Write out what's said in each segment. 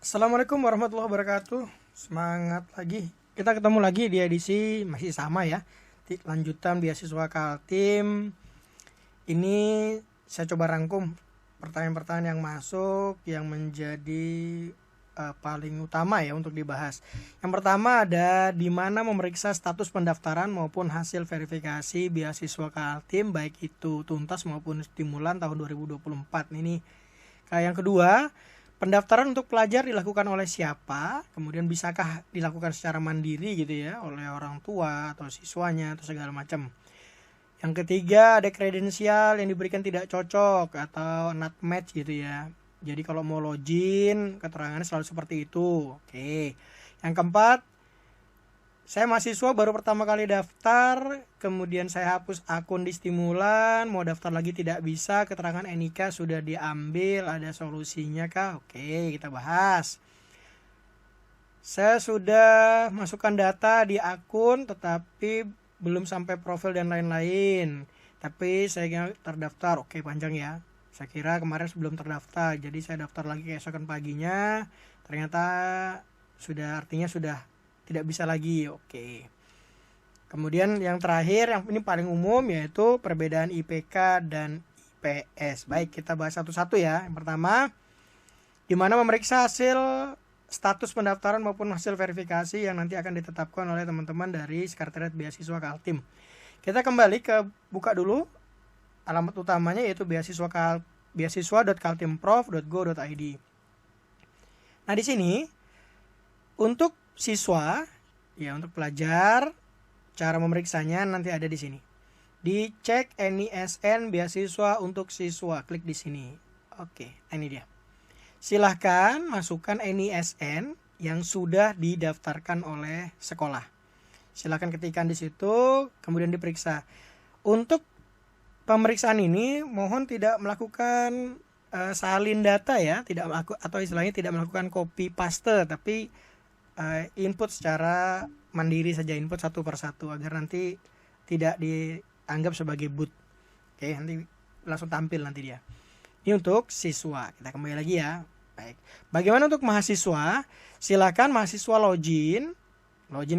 Assalamualaikum warahmatullahi wabarakatuh. Semangat lagi. Kita ketemu lagi di edisi masih sama ya. Lanjutan beasiswa Kaltim. Ini saya coba rangkum pertanyaan-pertanyaan yang masuk yang menjadi paling utama ya untuk dibahas. Yang pertama ada di mana memeriksa status pendaftaran maupun hasil verifikasi beasiswa Kaltim baik itu tuntas maupun stimulan tahun 2024 ini. Yang kedua, pendaftaran untuk pelajar dilakukan oleh siapa? Kemudian bisakah dilakukan secara mandiri gitu ya, oleh orang tua atau siswanya atau segala macam. Yang ketiga, ada kredensial yang diberikan tidak cocok atau not match gitu ya. Jadi kalau mau login, keterangannya selalu seperti itu. Oke. Yang keempat, saya mahasiswa baru pertama kali daftar, kemudian saya hapus akun di Stimulan, mau daftar lagi tidak bisa, keterangan NIK sudah diambil, ada solusinya kah? Oke, kita bahas. Saya sudah masukkan data di akun tetapi belum sampai profil dan lain-lain. Tapi saya terdaftar, oke panjang ya. Saya kira kemarin sebelum terdaftar, jadi saya daftar lagi keesokan paginya, ternyata artinya sudah tidak bisa lagi. Oke. Kemudian yang terakhir, yang ini paling umum, yaitu perbedaan IPK dan IPS. Baik, kita bahas satu-satu ya. Yang pertama, di mana memeriksa hasil status pendaftaran maupun hasil verifikasi yang nanti akan ditetapkan oleh teman-teman dari Sekretariat Beasiswa Kaltim. Kita kembali ke buka dulu alamat utamanya, yaitu beasiswa.kaltimprof.go.id. Nah, di sini untuk siswa, ya untuk pelajar, cara memeriksanya nanti ada di sini. Dicek NISN beasiswa untuk siswa, klik di sini. Oke, ini dia. Silahkan masukkan NISN yang sudah didaftarkan oleh sekolah. Silahkan ketikkan di situ, kemudian diperiksa. Untuk pemeriksaan ini mohon tidak melakukan salin data ya, atau istilahnya tidak melakukan copy paste, tapi input secara mandiri saja, input satu persatu agar nanti tidak dianggap sebagai boot. Oke, nanti langsung tampil nanti dia. Ini untuk siswa. Kita kembali lagi ya. Baik. Bagaimana untuk mahasiswa? Silakan mahasiswa login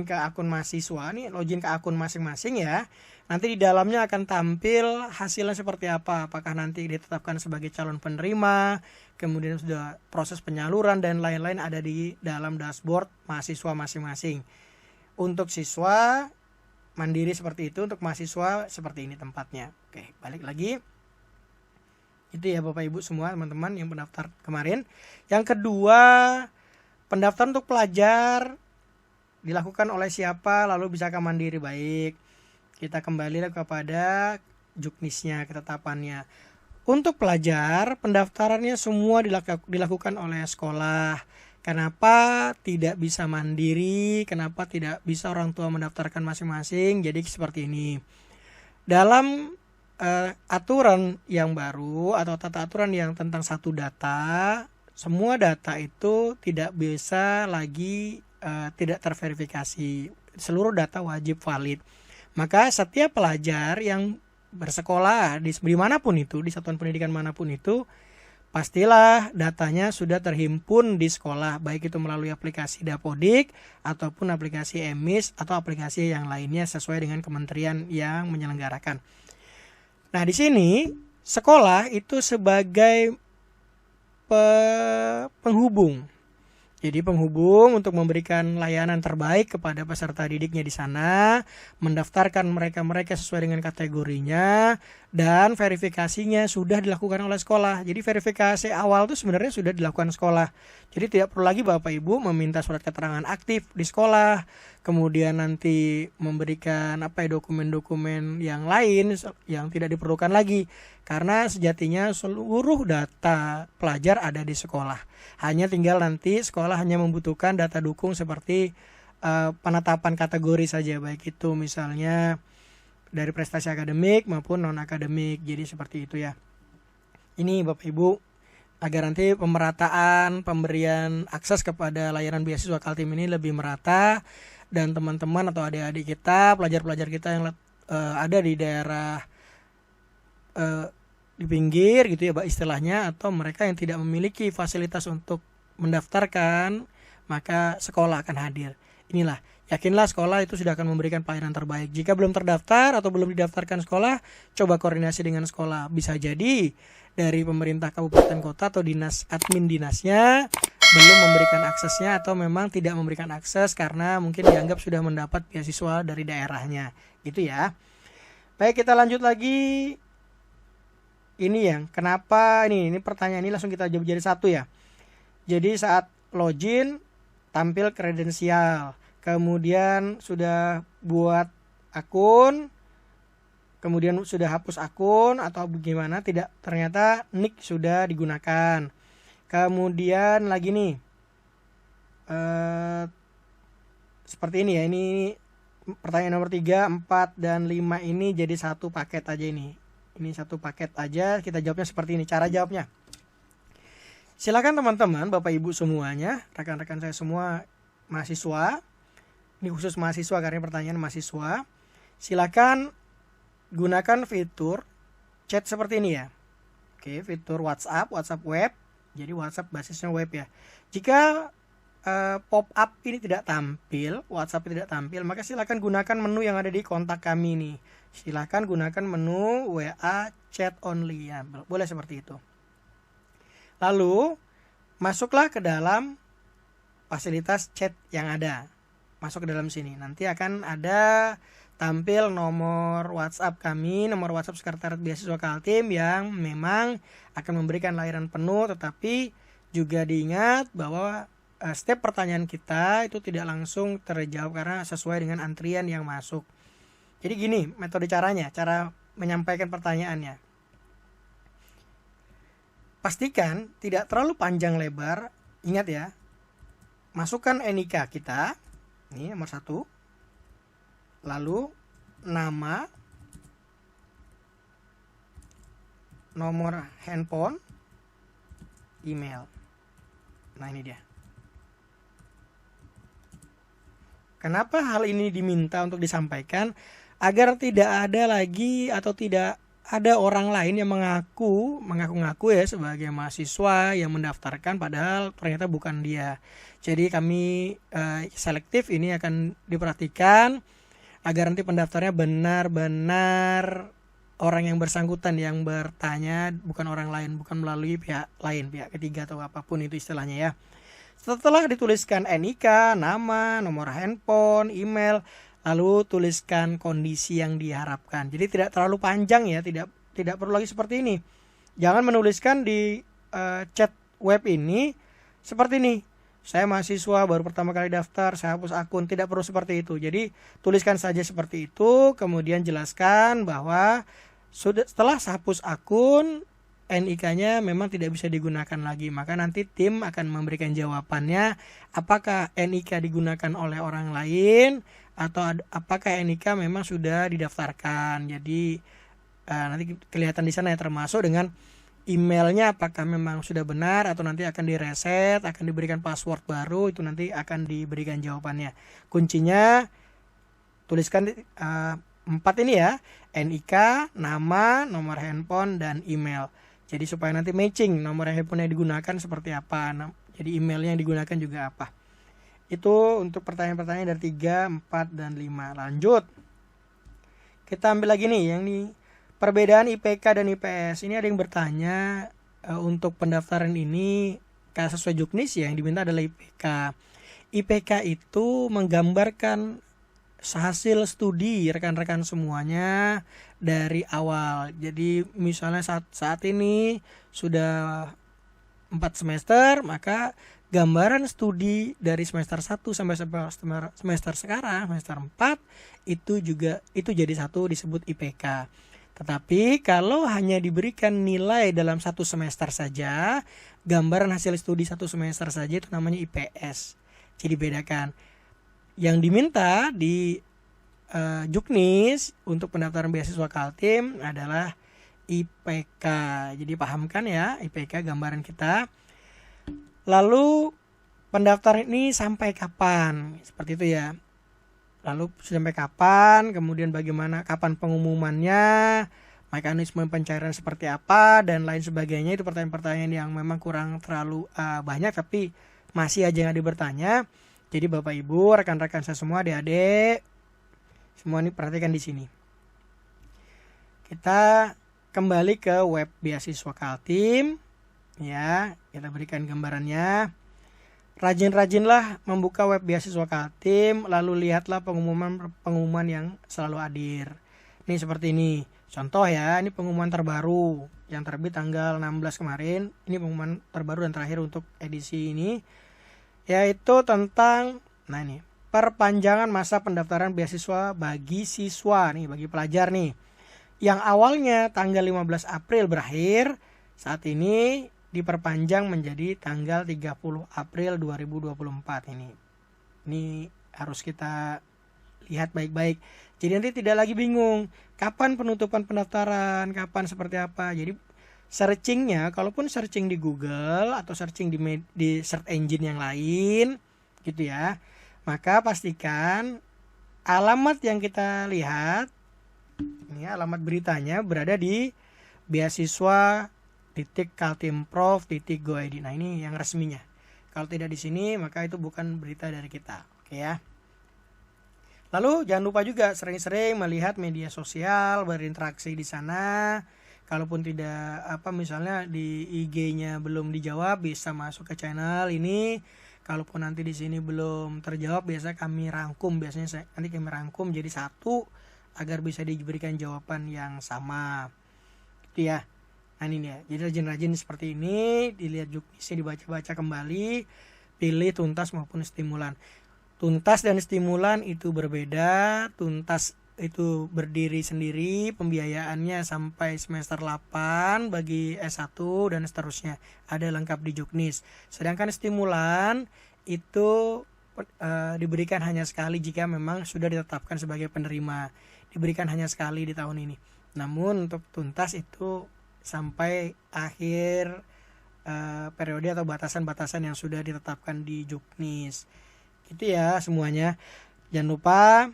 ke akun mahasiswa nih, login ke akun masing-masing ya. Nanti di dalamnya akan tampil hasilnya seperti apa. Apakah nanti ditetapkan sebagai calon penerima, kemudian sudah proses penyaluran dan lain-lain ada di dalam dashboard mahasiswa masing-masing. Untuk siswa mandiri seperti itu, untuk mahasiswa seperti ini tempatnya. Oke, balik lagi. Itu ya Bapak Ibu semua teman-teman yang pendaftar kemarin. Yang kedua, pendaftaran untuk pelajar dilakukan oleh siapa, lalu bisakah mandiri? Baik, kita kembali kepada juknisnya, ketetapannya. Untuk pelajar, pendaftarannya semua dilakukan oleh sekolah. Kenapa tidak bisa mandiri? Kenapa tidak bisa orang tua mendaftarkan masing-masing? Jadi seperti ini. Dalam aturan yang baru atau tata aturan yang tentang satu data, semua data itu tidak bisa lagi tidak terverifikasi. Seluruh data wajib valid. Maka setiap pelajar yang bersekolah di manapun itu, di satuan pendidikan manapun itu, pastilah datanya sudah terhimpun di sekolah, baik itu melalui aplikasi Dapodik ataupun aplikasi EMIS atau aplikasi yang lainnya sesuai dengan kementerian yang menyelenggarakan. Nah, di sini sekolah itu sebagai penghubung. Jadi penghubung untuk memberikan layanan terbaik kepada peserta didiknya di sana, mendaftarkan mereka sesuai dengan kategorinya, dan verifikasinya sudah dilakukan oleh sekolah. Jadi verifikasi awal itu sebenarnya sudah dilakukan sekolah. Jadi tidak perlu lagi Bapak Ibu meminta surat keterangan aktif di sekolah, kemudian nanti memberikan dokumen-dokumen yang lain yang tidak diperlukan lagi. Karena sejatinya seluruh data pelajar ada di sekolah. Hanya tinggal nanti sekolah hanya membutuhkan data dukung seperti penetapan kategori saja, baik itu misalnya dari prestasi akademik maupun non akademik. Jadi seperti itu ya. Ini Bapak Ibu, agar nanti pemerataan pemberian akses kepada layanan beasiswa Kaltim ini lebih merata, dan teman-teman atau adik-adik kita, pelajar-pelajar kita yang ada di daerah di pinggir gitu ya Pak istilahnya, atau mereka yang tidak memiliki fasilitas untuk mendaftarkan, maka sekolah akan hadir. Inilah, yakinlah sekolah itu sudah akan memberikan pelayanan terbaik. Jika belum terdaftar atau belum didaftarkan sekolah, coba koordinasi dengan sekolah. Bisa jadi dari pemerintah kabupaten kota atau dinas admin dinasnya belum memberikan aksesnya, atau memang tidak memberikan akses karena mungkin dianggap sudah mendapat beasiswa dari daerahnya, gitu ya. Baik, kita lanjut lagi. Ini yang kenapa ini pertanyaan ini langsung kita jawab jadi satu ya. Jadi saat login tampil kredensial, kemudian sudah buat akun, kemudian sudah hapus akun atau bagaimana, tidak, ternyata nick sudah digunakan. Kemudian lagi nih seperti ini ya, ini pertanyaan nomor 3, 4, dan 5 ini jadi satu paket aja ini. Ini satu paket aja, kita jawabnya seperti ini cara jawabnya. Silakan teman-teman, Bapak Ibu semuanya, rekan-rekan saya semua mahasiswa. Ini khusus mahasiswa karena pertanyaan mahasiswa. Silakan gunakan fitur chat seperti ini ya. Oke, fitur WhatsApp web. Jadi WhatsApp basisnya web ya. Jika pop-up ini tidak tampil, WhatsApp tidak tampil, maka silakan gunakan menu yang ada di kontak kami nih. Silakan gunakan menu WA chat only ya. Boleh seperti itu. Lalu masuklah ke dalam fasilitas chat yang ada. Masuk ke dalam sini. Nanti akan ada tampil nomor WhatsApp kami, nomor WhatsApp Sekretariat Beasiswa Kaltim yang memang akan memberikan layanan penuh, tetapi juga diingat bahwa setiap pertanyaan kita itu tidak langsung terjawab karena sesuai dengan antrian yang masuk. Jadi gini metode caranya, cara menyampaikan pertanyaannya. Pastikan tidak terlalu panjang lebar. Ingat ya, masukkan NIK kita, ini nomor 1. Lalu nama, nomor handphone, email. Nah ini dia. Kenapa hal ini diminta untuk disampaikan? Agar tidak ada lagi atau tidak ada orang lain yang mengaku-ngaku ya sebagai mahasiswa yang mendaftarkan padahal ternyata bukan dia. Jadi kami selektif ini akan diperhatikan agar nanti pendaftarnya benar-benar orang yang bersangkutan yang bertanya, bukan orang lain, bukan melalui pihak lain, pihak ketiga atau apapun itu istilahnya ya. Setelah dituliskan NIK, nama, nomor handphone, email, lalu tuliskan kondisi yang diharapkan. Jadi tidak terlalu panjang ya, tidak perlu lagi seperti ini. Jangan menuliskan di chat web ini seperti ini. Saya mahasiswa baru pertama kali daftar, saya hapus akun. Tidak perlu seperti itu. Jadi tuliskan saja seperti itu, kemudian jelaskan bahwa setelah hapus akun, NIK-nya memang tidak bisa digunakan lagi. Maka nanti tim akan memberikan jawabannya apakah NIK digunakan oleh orang lain atau apakah NIK memang sudah didaftarkan. Jadi nanti kelihatan di sana ya, termasuk dengan emailnya apakah memang sudah benar atau nanti akan direset, akan diberikan password baru, itu nanti akan diberikan jawabannya. Kuncinya tuliskan 4 ini ya, NIK, nama, nomor handphone, dan email. Jadi supaya nanti matching nomor handphone yang digunakan seperti apa, jadi emailnya yang digunakan juga apa. Itu untuk pertanyaan-pertanyaan dari 3, 4, dan 5. Lanjut. Kita ambil lagi nih yang nih. Perbedaan IPK dan IPS. Ini ada yang bertanya untuk pendaftaran ini sesuai Juknis ya, yang diminta adalah IPK. IPK itu menggambarkan hasil studi rekan-rekan semuanya dari awal. Jadi misalnya saat ini sudah 4 semester, maka gambaran studi dari semester 1 sampai semester sekarang, semester 4 itu jadi satu disebut IPK. Tetapi kalau hanya diberikan nilai dalam 1 semester saja, gambaran hasil studi 1 semester saja, itu namanya IPS. Jadi bedakan. Yang diminta di Juknis untuk pendaftaran beasiswa Kaltim adalah IPK. Jadi pahamkan ya, IPK gambaran kita. Lalu pendaftaran ini sampai kapan? Seperti itu ya. Lalu sampai kapan, kemudian bagaimana, kapan pengumumannya, mekanisme pencairan seperti apa dan lain sebagainya. Itu pertanyaan-pertanyaan yang memang kurang terlalu banyak, tapi masih aja yang ada bertanya. Jadi Bapak Ibu, rekan-rekan saya semua, adik-adik, semua ini perhatikan di sini. Kita kembali ke web beasiswa Kaltim, ya, kita berikan gambarannya. Rajin-rajinlah membuka web beasiswa Kaltim, lalu lihatlah pengumuman yang selalu hadir. Ini seperti ini. Contoh ya, ini pengumuman terbaru yang terbit tanggal 16 kemarin. Ini pengumuman terbaru dan terakhir untuk edisi ini, yaitu tentang perpanjangan masa pendaftaran beasiswa bagi siswa nih, bagi pelajar nih. Yang awalnya tanggal 15 April berakhir, saat ini diperpanjang menjadi tanggal 30 April 2024 ini. Ini harus kita lihat baik-baik. Jadi nanti tidak lagi bingung kapan penutupan pendaftaran, kapan seperti apa. Jadi searchingnya, kalaupun searching di Google atau searching di search engine yang lain gitu ya, maka pastikan alamat yang kita lihat ini, alamat beritanya berada di beasiswa.kaltimprof.go.id. Nah, ini yang resminya. Kalau tidak di sini maka itu bukan berita dari kita. Oke ya. Lalu jangan lupa juga sering-sering melihat media sosial, berinteraksi di sana. Kalaupun tidak misalnya di IG-nya belum dijawab, bisa masuk ke channel ini. Kalaupun nanti di sini belum terjawab, biasa kami rangkum. Biasanya nanti kami rangkum jadi satu agar bisa diberikan jawaban yang sama. Gitu ya. Nah, ini dia. Jadi rajin-rajin seperti ini, dilihat juknisnya, dibaca-baca kembali, pilih tuntas maupun stimulan. Tuntas dan stimulan itu berbeda. Tuntas itu berdiri sendiri, pembiayaannya sampai semester 8 bagi S1 dan seterusnya. Ada lengkap di juknis. Sedangkan stimulan itu diberikan hanya sekali jika memang sudah ditetapkan sebagai penerima. Diberikan hanya sekali di tahun ini. Namun untuk tuntas itu sampai akhir periode atau batasan-batasan yang sudah ditetapkan di juknis. Gitu ya semuanya. Jangan lupa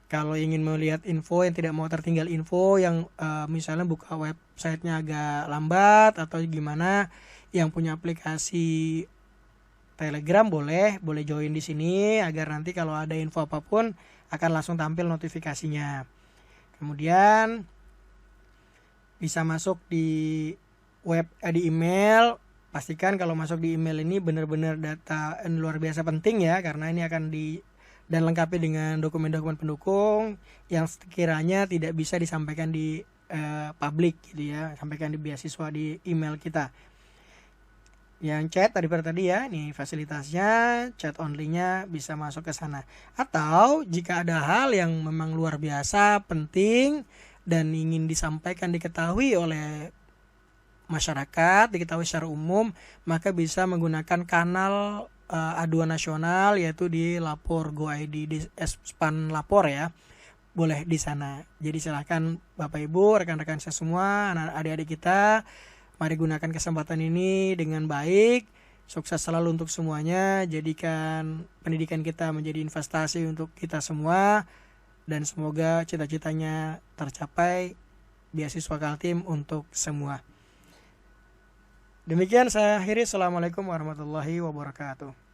kalau ingin melihat info yang tidak mau tertinggal info yang misalnya buka websitenya agak lambat atau gimana, yang punya aplikasi Telegram boleh join di sini agar nanti kalau ada info apapun akan langsung tampil notifikasinya. Kemudian bisa masuk di di email. Pastikan kalau masuk di email ini benar-benar data luar biasa penting ya, karena ini akan dan lengkapi dengan dokumen-dokumen pendukung yang sekiranya tidak bisa disampaikan di publik gitu ya, sampaikan di beasiswa di email kita. Yang chat tadi ya, nih fasilitasnya chat only-nya bisa masuk ke sana. Atau jika ada hal yang memang luar biasa penting dan ingin disampaikan, diketahui oleh masyarakat, diketahui secara umum, maka bisa menggunakan kanal aduan nasional, yaitu di lapor Go.id, di Span lapor ya, boleh di sana. Jadi silakan Bapak Ibu, rekan-rekan saya semua, adik-adik kita, mari gunakan kesempatan ini dengan baik. Sukses selalu untuk semuanya. Jadikan pendidikan kita menjadi investasi untuk kita semua, dan semoga cita-citanya tercapai. Beasiswa Kaltim untuk semua. Demikian saya akhiri. Assalamualaikum warahmatullahi wabarakatuh.